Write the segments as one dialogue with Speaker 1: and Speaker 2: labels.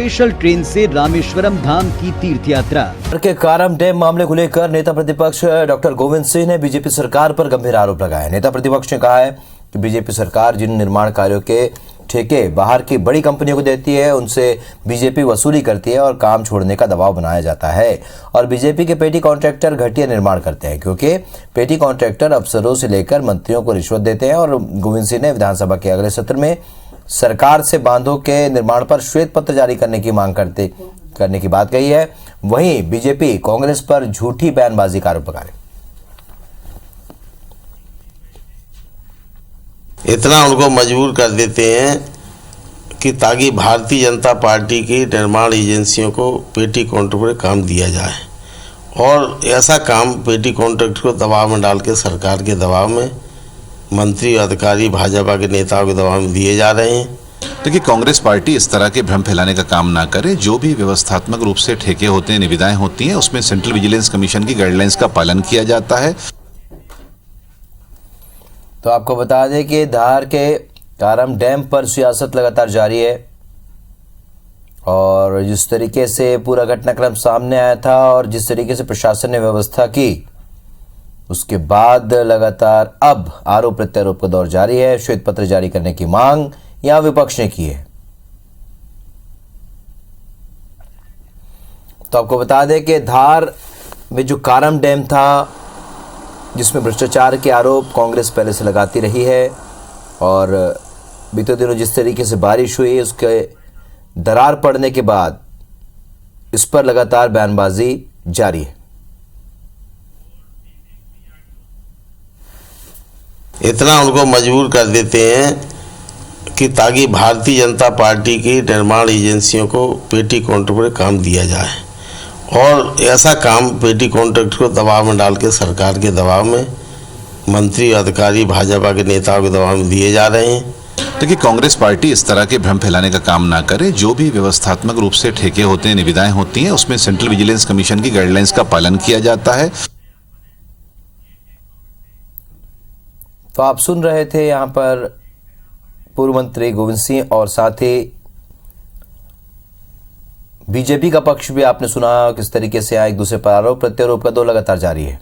Speaker 1: Special train से रामेश्वरम धाम की तीर्थ यात्रा।
Speaker 2: के कारम डैम मामले को लेकर नेता प्रतिपक्ष डॉक्टर गोविंद सिंह ने बीजेपी सरकार पर गंभीर आरोप लगाया। नेता प्रतिपक्ष ने कहा है कि बीजेपी सरकार जिन निर्माण कार्यों के ठेके बाहर की बड़ी कंपनियों को देती है, उनसे बीजेपी वसूली करती है और काम छोड़ने का दबाव बनाया जाता है। और बीजेपी के पेटी कॉन्ट्रैक्टर घटिया निर्माण करते हैं, क्योंकि पेटी कॉन्ट्रैक्टर अफसरों से लेकर मंत्रियों को रिश्वत देते हैं। और गोविंद सिंह ने विधानसभा के अगले सत्र में सरकार से बांधों के निर्माण पर श्वेत पत्र जारी करने की मांग करने की बात कही है। वहीं बीजेपी कांग्रेस पर झूठी बयानबाजी का आरोप लगा रही।
Speaker 3: इतना उनको मजबूर कर देते हैं कि ताकि भारतीय जनता पार्टी की निर्माण एजेंसियों को पेटी कॉन्ट्रैक्ट पर काम दिया जाए और ऐसा काम पेटी कॉन्ट्रैक्ट को दबाव में डाल के सरकार के दबाव में, मंत्री अधिकारी भाजपा के नेताओं के दबाव में दिए जा रहे हैं।
Speaker 4: देखिए, कांग्रेस पार्टी इस तरह के भ्रम फैलाने का काम ना करे। जो भी व्यवस्थात्मक रूप से ठेके होते हैं, निविदाएं होती हैं, उसमें सेंट्रल विजिलेंस कमीशन की गाइडलाइंस का पालन किया जाता है।
Speaker 2: तो आपको बता दें कि धार के कारम डैम पर सियासत लगातार जारी है और जिस तरीके से पूरा घटनाक्रम सामने आया था और जिस तरीके से प्रशासन ने व्यवस्था की, उसके बाद लगातार अब आरोप प्रत्यारोप का दौर जारी है। श्वेत पत्र जारी करने की मांग यहां विपक्ष ने की है। तो आपको बता दें कि धार में जो कारम डैम था, जिसमें भ्रष्टाचार के आरोप कांग्रेस पहले से लगाती रही है और बीते दिनों जिस तरीके से बारिश हुई, उसके दरार पड़ने के बाद इस पर लगातार बयानबाजी जारी है।
Speaker 3: इतना उनको मजबूर कर देते हैं कि ताकि भारतीय जनता पार्टी की निर्माण एजेंसियों को पेटी कॉन्ट्रैक्ट पर काम दिया जाए और ऐसा काम पेटी कॉन्ट्रैक्ट को दबाव में डाल के सरकार के दबाव में, मंत्री अधिकारी भाजपा के नेताओं के दबाव में दिए जा रहे हैं।
Speaker 4: देखिए, कांग्रेस पार्टी इस तरह के भ्रम फैलाने का काम ना करे। जो भी व्यवस्थात्मक रूप से ठेके होते हैं, निविदाएं होती हैं, उसमें सेंट्रल विजिलेंस कमीशन की गाइडलाइंस का पालन किया जाता है।
Speaker 2: तो आप सुन रहे थे यहां पर पूर्व मंत्री गोविंद सिंह और साथ ही बीजेपी का पक्ष भी आपने सुना किस तरीके से एक दूसरे पर आरोप प्रत्यारोप का दौर लगातार जारी है।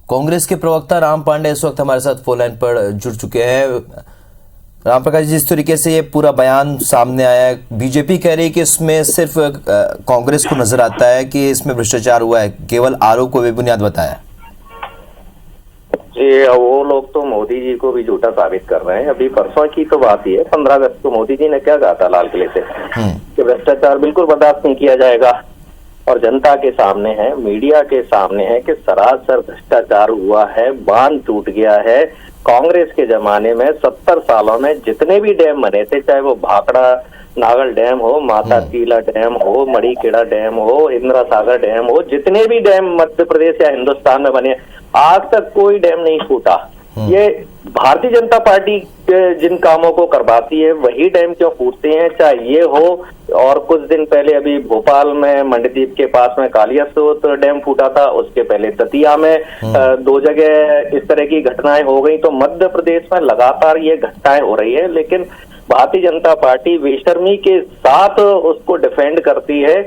Speaker 2: कांग्रेस के प्रवक्ता राम पांडे इस वक्त हमारे साथ फोन लाइन पर जुड़ चुके हैं। राम प्रकाश जी, जिस तरीके से ये पूरा बयान सामने आया है, बीजेपी कह रही है कि इसमें सिर्फ कांग्रेस को नजर आता है कि इसमें भ्रष्टाचार हुआ है, केवल आरोप को बेबुनियाद बताया।
Speaker 5: जी, वो लोग तो मोदी जी को भी झूठा साबित कर रहे हैं। अभी परसों की तो बात ही है, 15 अगस्त को मोदी जी ने क्या कहा था लाल किले से कि भ्रष्टाचार बिल्कुल बर्दाश्त नहीं किया जाएगा। और जनता के सामने है, मीडिया के सामने है कि सरासर भ्रष्टाचार हुआ है, बांध टूट गया है। कांग्रेस के जमाने में 70 सालों में जितने भी डैम बने थे, चाहे वो भाखड़ा नागल डैम हो, माता टीला डैम हो, मड़ीखेड़ा डैम हो, इंदिरा सागर डैम हो, जितने भी डैम मध्य प्रदेश या हिंदुस्तान में बने, आज तक कोई डैम नहीं फूटा। ये भारतीय जनता पार्टी जिन कामों को करवाती है वही डैम क्यों फूटते हैं, चाहे ये हो। और कुछ दिन पहले अभी भोपाल में मंडदीप के पास में कालिया स्रोत डैम फूटा था, उसके पहले दतिया में 2 जगह इस तरह की घटनाएं हो गई। तो मध्य प्रदेश में लगातार ये घटनाएं हो रही है, लेकिन भारतीय जनता पार्टी बेशर्मी के साथ उसको डिफेंड करती है।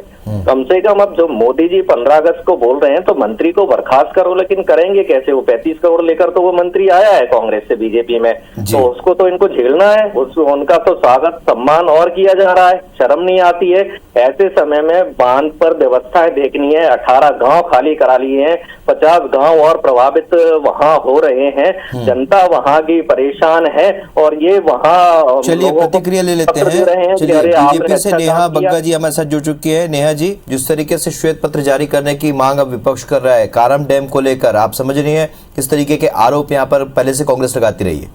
Speaker 5: कम से कम अब जो मोदी जी 15 अगस्त को बोल रहे हैं तो मंत्री को बर्खास्त करो, लेकिन करेंगे कैसे? वो 35 करोड़ लेकर तो वो मंत्री आया है कांग्रेस से बीजेपी में, तो उसको तो इनको झेलना है। उनका तो स्वागत सम्मान और किया जा रहा है, शर्म नहीं आती है। ऐसे समय में बांध पर व्यवस्थाएं देखनी है। 18 गांव खाली करा लिए हैं, 50 गांव और प्रभावित वहां हो रहे हैं। जनता वहां की परेशान है और ये वहां
Speaker 2: प्रतिक्रिया ले लेते हैं। चलिए, बीजेपी से नेहा बग्गा जी हमारे साथ जुड़ चुकी है। नेहा जी, जिस तरीके से श्वेत पत्र जारी करने की मांग अब विपक्ष कर रहा है कारम डैम को लेकर, आप समझ रही हैं किस तरीके के आरोप यहाँ पर पहले से कांग्रेस लगाती रही है?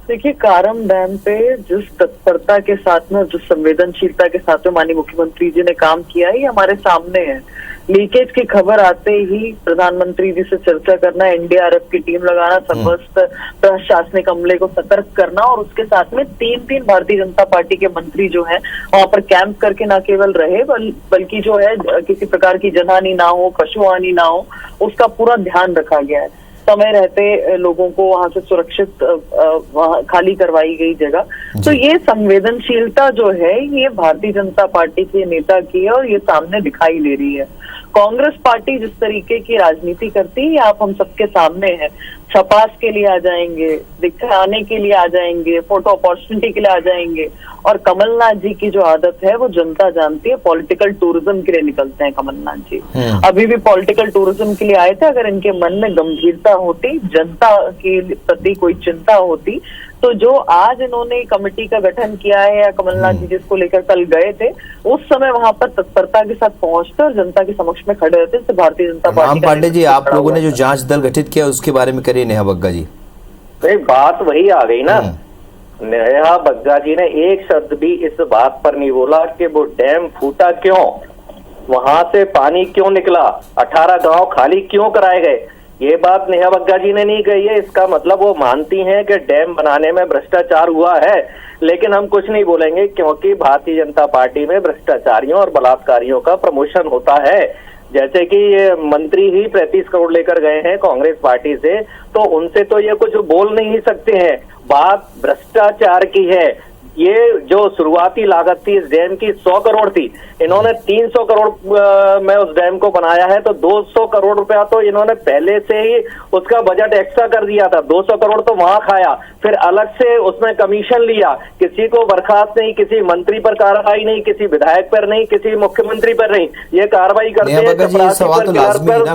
Speaker 6: देखिए, कारम डैम पे जिस तत्परता के साथ में, जिस संवेदनशीलता के साथ में माननीय मुख्यमंत्री जी ने काम किया है, ये हमारे सामने है। लीकेज की खबर आते ही प्रधानमंत्री जी से चर्चा करना, एनडीआरएफ की टीम लगाना, समस्त प्रशासनिक अमले को सतर्क करना और उसके साथ में 3 भारतीय जनता पार्टी के मंत्री जो हैं वहां पर कैंप करके न केवल रहे बल्कि जो है किसी प्रकार की जनहानि ना हो, पशु हानि ना हो, उसका पूरा ध्यान रखा गया है। समय रहते लोगों को वहां से सुरक्षित वहां खाली करवाई गई जगह। तो ये संवेदनशीलता जो है ये भारतीय जनता पार्टी के नेता की है और ये सामने दिखाई दे रही है। कांग्रेस पार्टी जिस तरीके की राजनीति करती है आप हम सबके सामने है, छपास के लिए आ जाएंगे, दिखाने के लिए आ जाएंगे, फोटो अपॉर्चुनिटी के लिए आ जाएंगे, और कमलनाथ जी की जो आदत है वो जनता जानती है, पॉलिटिकल टूरिज्म के लिए निकलते हैं कमलनाथ जी। अभी भी पॉलिटिकल टूरिज्म के लिए आए थे। अगर इनके मन में गंभीरता होती, जनता के प्रति कोई चिंता होती, तो जो आज इन्होंने कमेटी का गठन किया है या कमलनाथ जी जिसको लेकर कल गए थे, उस समय वहां पर तत्परता के साथ पहुंचकर और जनता के समक्ष में खड़े रहते। इससे भारतीय जनता पार्टी
Speaker 2: राम पांडे जी, आप लोगों ने जो जांच दल गठित किया उसके बारे में करिए नेहा बग्गा जी।
Speaker 5: तो बात वही आ गई ना, नेहा बग्गा जी ने एक शब्द भी इस बात पर नहीं बोला कि वो डैम फूटा क्यों, वहां से पानी क्यों निकला, 18 गांव खाली क्यों कराए गए, ये बात नेहा बग्गा जी ने नहीं कही है। इसका मतलब वो मानती हैं कि डैम बनाने में भ्रष्टाचार हुआ है, लेकिन हम कुछ नहीं बोलेंगे क्योंकि भारतीय जनता पार्टी में भ्रष्टाचारियों और बलात्कारियों का प्रमोशन होता है। जैसे कि ये मंत्री ही 35 करोड़ लेकर गए हैं कांग्रेस पार्टी से, तो उनसे तो ये कुछ बोल नहीं सकते हैं। बात भ्रष्टाचार की है। ये जो शुरुआती लागत थी इस डैम की 100 करोड़ थी, इन्होंने 300 करोड़ में उस डैम को बनाया है, तो 200 करोड़ रुपया तो इन्होंने पहले से ही उसका बजट एक्स्ट्रा कर दिया था। 200 करोड़ तो वहां खाया, फिर अलग से उसमें कमीशन लिया, किसी को बर्खास्त नहीं, किसी मंत्री पर कार्रवाई नहीं, किसी विधायक पर नहीं, किसी मुख्यमंत्री पर नहीं, ये कार्रवाई करते हैं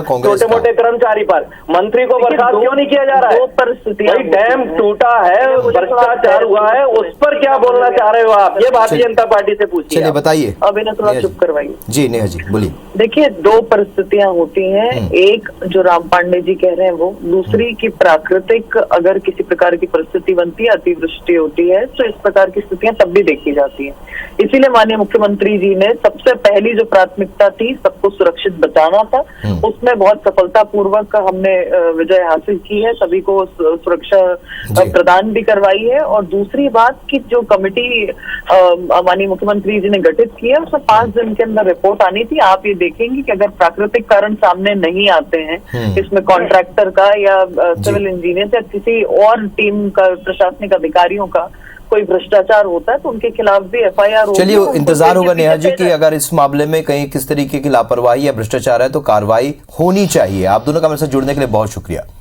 Speaker 5: छोटे मोटे कर्मचारी पर। मंत्री को बर्खास्त क्यों नहीं किया जा रहा है? परिस्थितियां, डैम टूटा है, भ्रष्टाचार हुआ है, उस पर क्या बोलना चाह रहे हो आप? ये भारतीय जनता पार्टी से पूछिए।
Speaker 2: चलिए बताइए।
Speaker 6: अब इन्हें थोड़ा चुप करवाइए
Speaker 2: जी। नेहा जी बोलिए।
Speaker 6: देखिए, दो परिस्थितियां होती हैं, एक जो राम पांडे जी कह रहे हैं वो, दूसरी की प्राकृतिक अगर किसी प्रकार की परिस्थिति बनती है, अतिवृष्टि होती है, तो इस प्रकार की स्थितियां तब भी देखी जाती हैं। इसीलिए माननीय मुख्यमंत्री जी ने सबसे पहली जो प्राथमिकता थी सबको सुरक्षित बचाना था, उसमें बहुत सफलतापूर्वक हमने विजय हासिल की है, सभी को सुरक्षा प्रदान भी करवाई है। और दूसरी बात कि जो कमेटी माननीय मुख्यमंत्री जी ने गठित की है उसमें 5 दिन के अंदर रिपोर्ट आनी थी। आप ये देखेंगे कि अगर प्राकृतिक कारण सामने नहीं आते हैं, इसमें कॉन्ट्रैक्टर का या सिविल इंजीनियर या किसी और टीम का प्रशासनिक अधिकारियों का कोई भ्रष्टाचार होता है तो उनके खिलाफ भी FIR होगी।
Speaker 2: चलिए इंतजार होगा नेहा जी कि अगर इस मामले में कहीं किस तरीके की लापरवाही या भ्रष्टाचार है तो कार्रवाई होनी चाहिए। आप दोनों का मेरे साथ जुड़ने के लिए बहुत शुक्रिया।